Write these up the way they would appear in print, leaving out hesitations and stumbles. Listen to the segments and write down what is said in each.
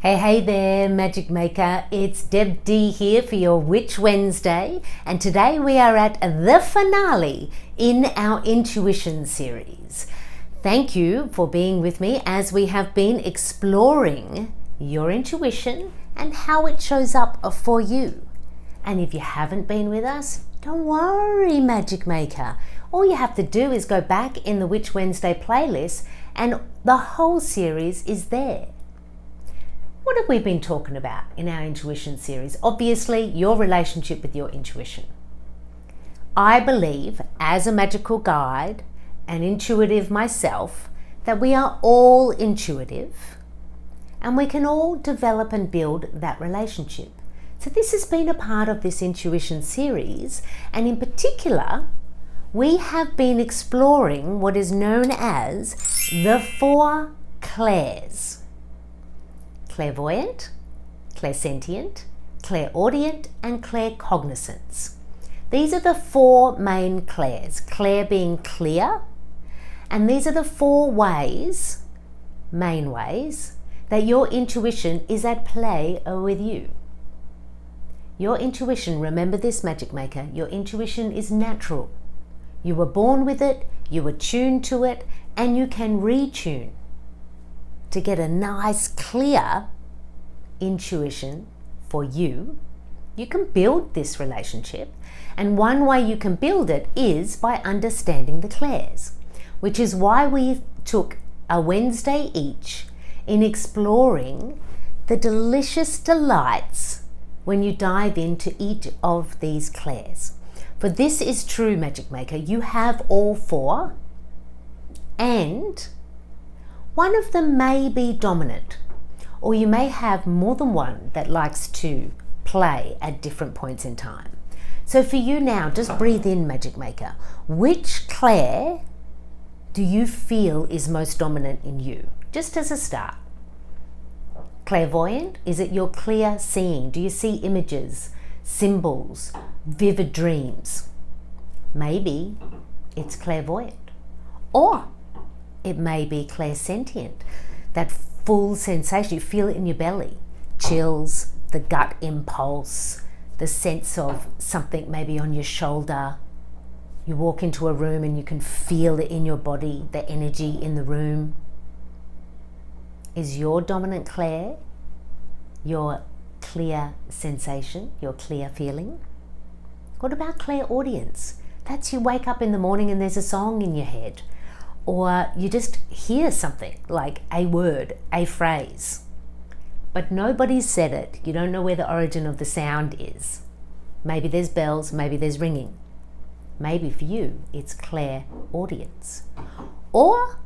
Hey there, Magic Maker. It's Deb D here for your Witch Wednesday, and today we are at the finale in our intuition series. Thank you for being with me as we have been exploring your intuition and how it shows up for you. And if you haven't been with us, don't worry, Magic Maker. All you have to do is go back in the Witch Wednesday playlist and the whole series is there. What have we been talking about in our intuition series? Obviously, your relationship with your intuition. I believe, as a magical guide and intuitive myself, that we are all intuitive and we can all develop and build that relationship. So this has been a part of this intuition series, and in particular, we have been exploring what is known as the 4 clairs. Clairvoyant, clairsentient, clairaudient, and claircognizance. These are the 4 main clairs, clair being clear, and these are the 4 ways, main ways, that your intuition is at play with you. Your intuition, remember this, Magic Maker, your intuition is natural. You were born with it, you were tuned to it, and you can retune to get a nice, clear intuition for you. You can build this relationship, and one way you can build it is by understanding the clairs, which is why we took a Wednesday each in exploring the delicious delights when you dive into each of these clairs. For this is true, Magic Maker, you have all 4, and one of them may be dominant, or you may have more than one that likes to play at different points in time. So for you now, just breathe in, Magic Maker. Which clair do you feel is most dominant in you? Just as a start. Clairvoyant, is it your clear seeing? Do you see images, symbols, vivid dreams? Maybe it's clairvoyant. Or it may be clairsentient, that full sensation, you feel it in your belly, chills, the gut impulse, the sense of something maybe on your shoulder. You walk into a room and you can feel it in your body, the energy in the room. Is your dominant clair your clear sensation, your clear feeling? What about clairaudience? That's you wake up in the morning and there's a song in your head, or you just hear something like a word, a phrase, but nobody's said it. You don't know where the origin of the sound is. Maybe there's bells, maybe there's ringing. Maybe for you, it's clairaudience. Or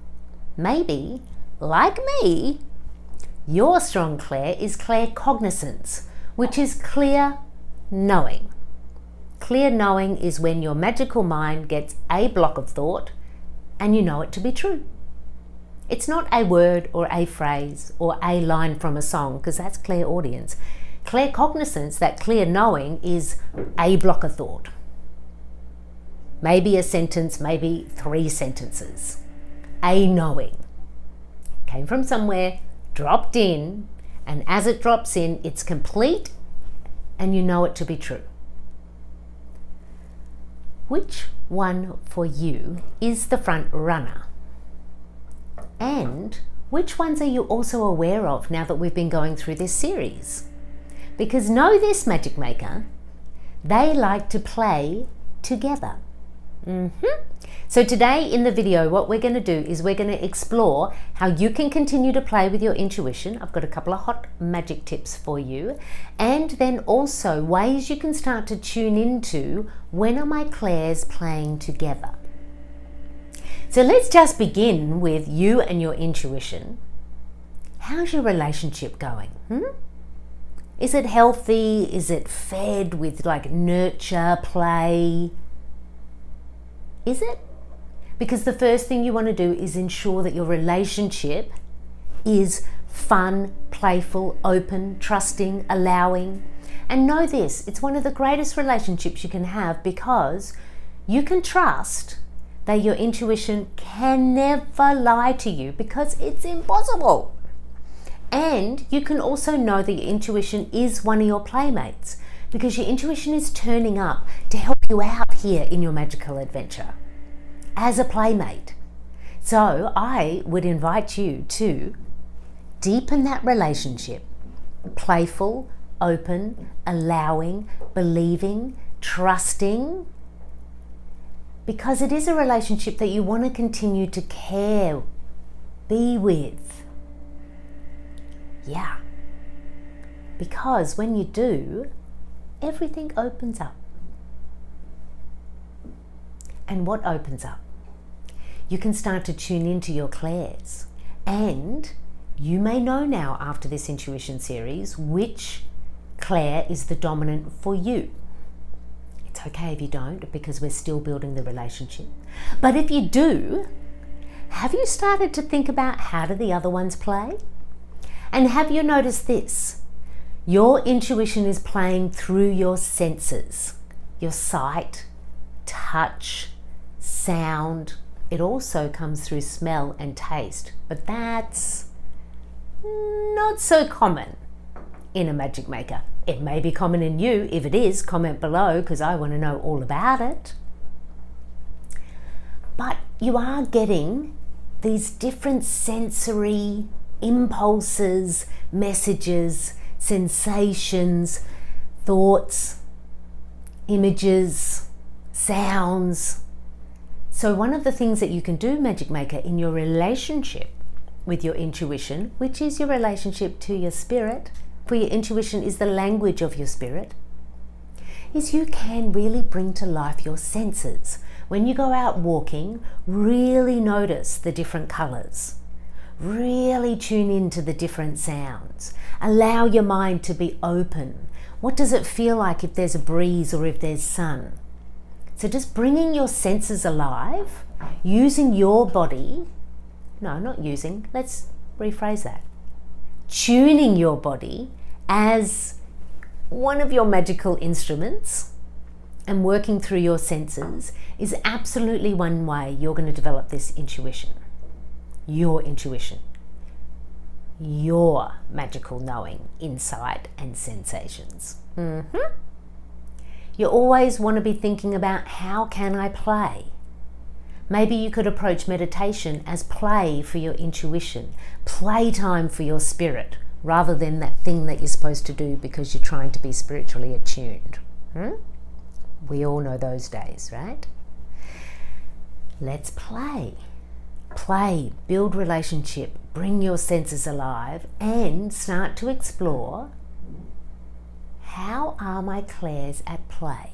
maybe, like me, your strong clair is claircognizance, which is clear knowing. Clear knowing is when your magical mind gets a block of thought and you know it to be true. It's not a word or a phrase or a line from a song, because that's clairaudience. Claircognizance, that clear knowing, is a block of thought. Maybe a sentence, maybe 3 sentences. A knowing. Came from somewhere, dropped in, and as it drops in, it's complete and you know it to be true. Which one for you is the front runner? And which ones are you also aware of now that we've been going through this series? Because know this, Magic Maker, they like to play together. So today in the video, what we're going to do is we're going to explore how you can continue to play with your intuition. I've got a couple of hot magic tips for you, and then also ways you can start to tune into when are my clairs playing together. So let's just begin with you and your intuition. How's your relationship going? Is it healthy? Is it fed with like nurture, play? Is it? Because the first thing you want to do is ensure that your relationship is fun, playful, open, trusting, allowing. And know this, it's one of the greatest relationships you can have, because you can trust that your intuition can never lie to you, because it's impossible. And you can also know that your intuition is one of your playmates, because your intuition is turning up to help you out here in your magical adventure as a playmate. So I would invite you to deepen that relationship. Playful, open, allowing, believing, trusting, because it is a relationship that you want to continue to care, be with. Yeah. Because when you do, everything opens up. And what opens up? You can start to tune into your clairs. And you may know now after this intuition series which clair is the dominant for you. It's okay if you don't, because we're still building the relationship. But if you do, have you started to think about how do the other ones play? And have you noticed this? Your intuition is playing through your senses, your sight, touch, sound. It also comes through smell and taste, but that's not so common in a magic maker. It may be common in you. If it is, comment below, because I want to know all about it. But you are getting these different sensory impulses, messages, sensations, thoughts, images, sounds. So one of the things that you can do, Magic Maker, in your relationship with your intuition, which is your relationship to your spirit, for your intuition is the language of your spirit, is you can really bring to life your senses. When you go out walking, really notice the different colours. Really tune into the different sounds. Allow your mind to be open. What does it feel like if there's a breeze or if there's sun? So just bringing your senses alive, using your body, no, not using, let's rephrase that. Tuning your body as one of your magical instruments and working through your senses is absolutely one way you're going to develop this intuition. Your intuition. Your magical knowing, insight and sensations. You always want to be thinking about, how can I play? Maybe you could approach meditation as play for your intuition, playtime for your spirit, rather than that thing that you're supposed to do because you're trying to be spiritually attuned. We all know those days, right? Let's play. Play, build relationship, bring your senses alive, and start to explore, how are my clairs at play?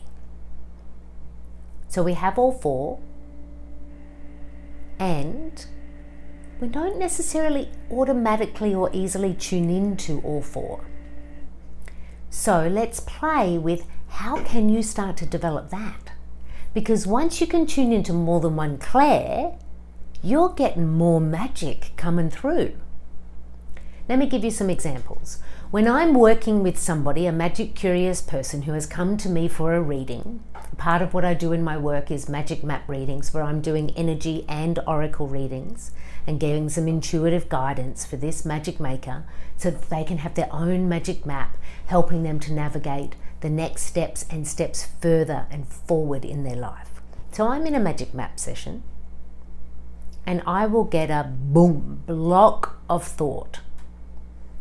So we have all four, and we don't necessarily automatically or easily tune into all four. So let's play with, how can you start to develop that? Because once you can tune into more than one clair, you're getting more magic coming through. Let me give you some examples. When I'm working with somebody, a magic curious person who has come to me for a reading, part of what I do in my work is magic map readings, where I'm doing energy and oracle readings and giving some intuitive guidance for this magic maker so that they can have their own magic map, helping them to navigate the next steps and steps further and forward in their life. So I'm in a magic map session, and I will get a boom, block of thought.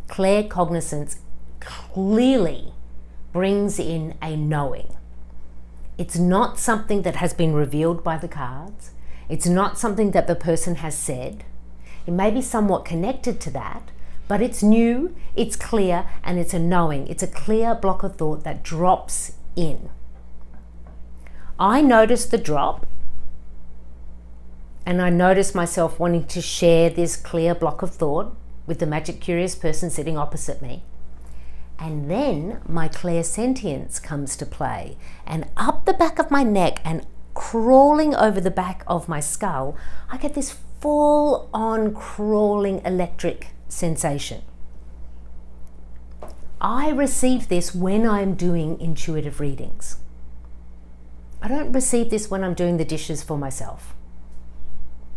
Claircognizance clearly brings in a knowing. It's not something that has been revealed by the cards. It's not something that the person has said. It may be somewhat connected to that, but it's new, it's clear, and it's a knowing. It's a clear block of thought that drops in. I notice the drop, and I notice myself wanting to share this clear block of thought with the magic curious person sitting opposite me. And then my clairsentience comes to play, and up the back of my neck and crawling over the back of my skull, I get this full-on crawling electric sensation. I receive this when I'm doing intuitive readings. I don't receive this when I'm doing the dishes for myself.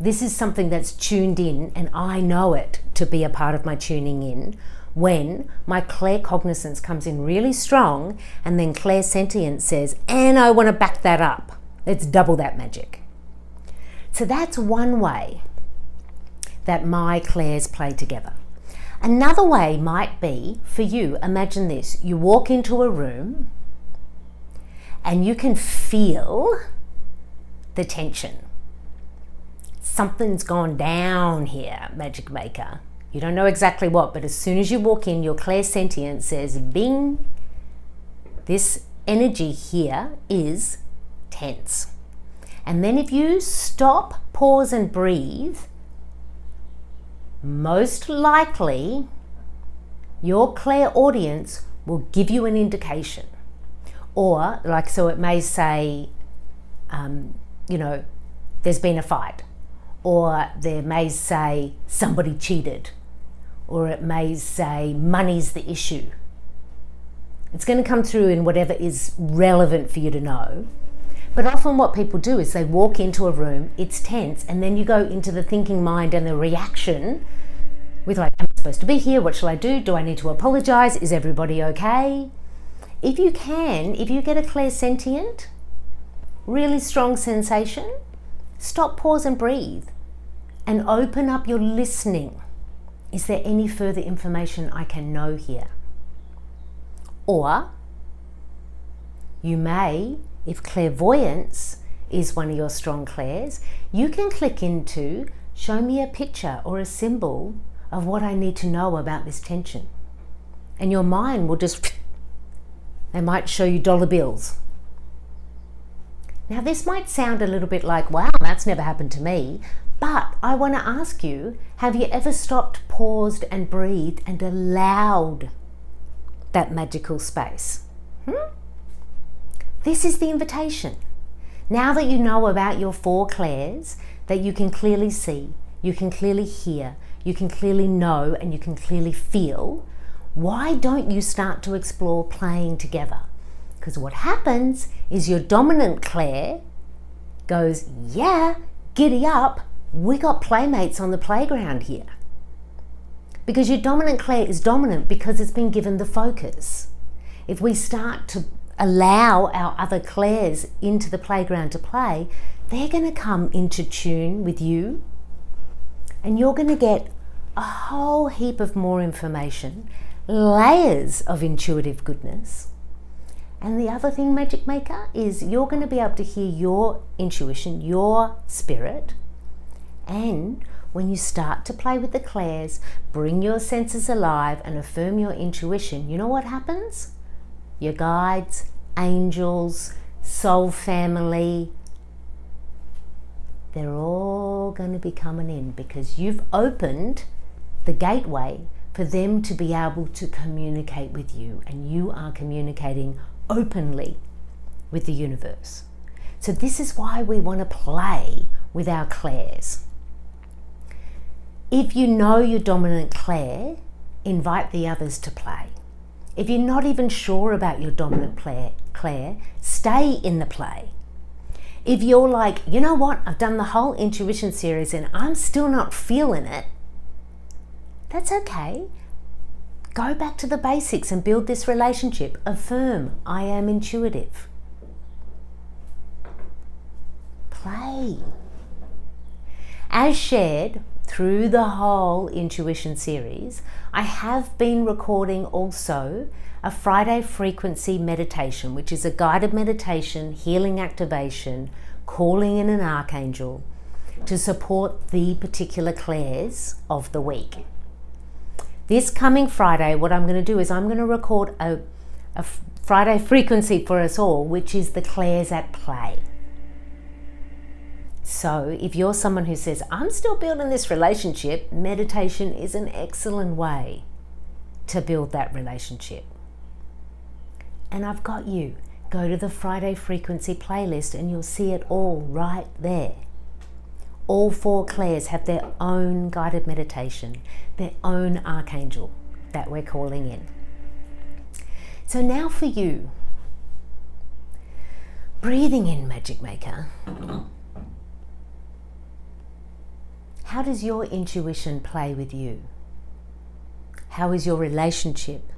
This is something that's tuned in, and I know it to be a part of my tuning in when my claircognizance comes in really strong, and then clairsentience says, and I want to back that up. Let's double that magic. So that's one way that my clairs play together. Another way might be for you, imagine this, you walk into a room and you can feel the tension. Something's gone down here, Magic Maker. You don't know exactly what, but as soon as you walk in, your clairsentience says, bing, this energy here is tense. And then if you stop, pause and breathe, most likely your clairaudience will give you an indication. Or, like, so it may say, there's been a fight. Or there may say somebody cheated. Or it may say money's the issue. It's going to come through in whatever is relevant for you to know. But often what people do is they walk into a room, it's tense, and then you go into the thinking mind and the reaction with like, am I supposed to be here? What shall I do? Do I need to apologize? Is everybody okay? If you get a clairsentient, really strong sensation, stop, pause and breathe and open up your listening. Is there any further information I can know here? Or you may, if clairvoyance is one of your strong clairs, you can click into, show me a picture or a symbol of what I need to know about this tension. And your mind will just, they might show you dollar bills. Now this might sound a little bit like, wow, that's never happened to me. But I want to ask you, have you ever stopped, paused and breathed and allowed that magical space? This is the invitation. Now that you know about your 4 clairs, that you can clearly see, you can clearly hear, you can clearly know, and you can clearly feel, why don't you start to explore playing together? Because what happens is your dominant clair goes, yeah, giddy up, we got playmates on the playground here. Because your dominant clair is dominant because it's been given the focus. If we start to allow our other clairs into the playground to play, they're going to come into tune with you, and you're going to get a whole heap of more information, layers of intuitive goodness. And the other thing, Magic Maker, is you're going to be able to hear your intuition, your spirit. And when you start to play with the clairs, bring your senses alive and affirm your intuition, you know what happens? Your guides, angels, soul family, they're all going to be coming in because you've opened the gateway for them to be able to communicate with you, and you are communicating openly with the universe. So this is why we want to play with our clairs. If you know your dominant clair, invite the others to play. If you're not even sure about your dominant clair, stay in the play. If you're like, you know what, I've done the whole intuition series and I'm still not feeling it, that's okay. Go back to the basics and build this relationship. Affirm, I am intuitive. Play. As shared through the whole intuition series, I have been recording also a Friday frequency meditation, which is a guided meditation, healing activation, calling in an archangel to support the particular clairs of the week. This coming Friday, what I'm going to do is I'm going to record a Friday frequency for us all, which is the clairs at play. So if you're someone who says, I'm still building this relationship, meditation is an excellent way to build that relationship. And I've got you. Go to the Friday frequency playlist and you'll see it all right there. All 4 clairs have their own guided meditation, their own archangel that we're calling in. So now for you, breathing in, Magic Maker. How does your intuition play with you? How is your relationship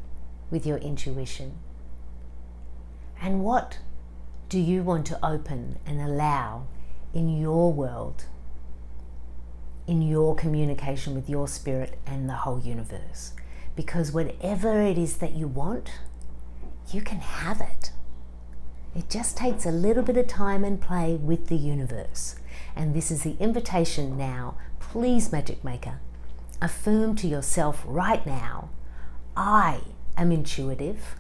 with your intuition? And what do you want to open and allow in your world, in your communication with your spirit and the whole universe? Because whatever it is that you want, you can have it. It just takes a little bit of time and play with the universe. And this is the invitation now. Please, Magic Maker, affirm to yourself right now, I am intuitive.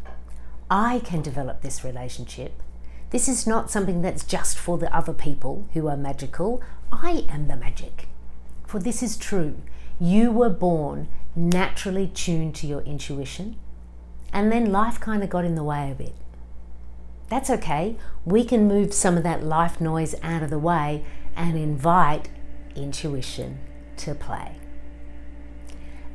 I can develop this relationship. This is not something that's just for the other people who are magical. I am the magic. For this is true. You were born naturally tuned to your intuition, and then life kind of got in the way a bit. That's okay. We can move some of that life noise out of the way and invite intuition to play.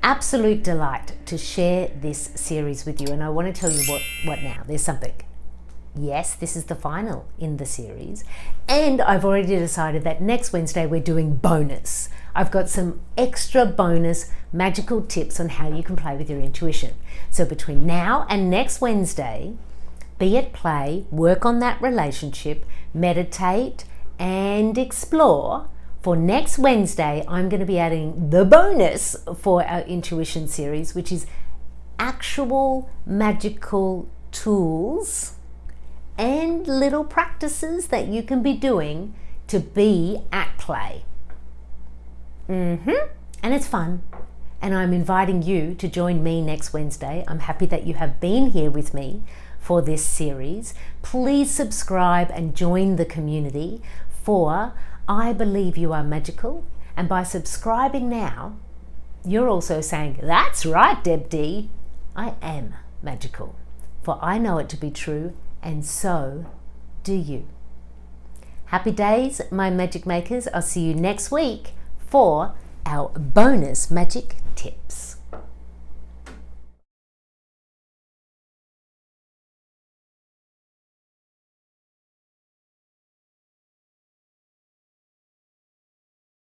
Absolute delight to share this series with you. And I want to tell you what now. There's something. Yes, this is the final in the series. And I've already decided that next Wednesday we're doing bonus. I've got some extra bonus magical tips on how you can play with your intuition. So between now and next Wednesday, be at play, work on that relationship, meditate and explore. For next Wednesday, I'm going to be adding the bonus for our intuition series, which is actual magical tools and little practices that you can be doing to be at play. And it's fun. And I'm inviting you to join me next Wednesday. I'm happy that you have been here with me for this series. Please subscribe and join the community, for I believe you are magical. And by subscribing now, you're also saying, that's right, Deb D, I am magical. For I know it to be true, and so do you. Happy days, my magic makers. I'll see you next week for our bonus magic tips.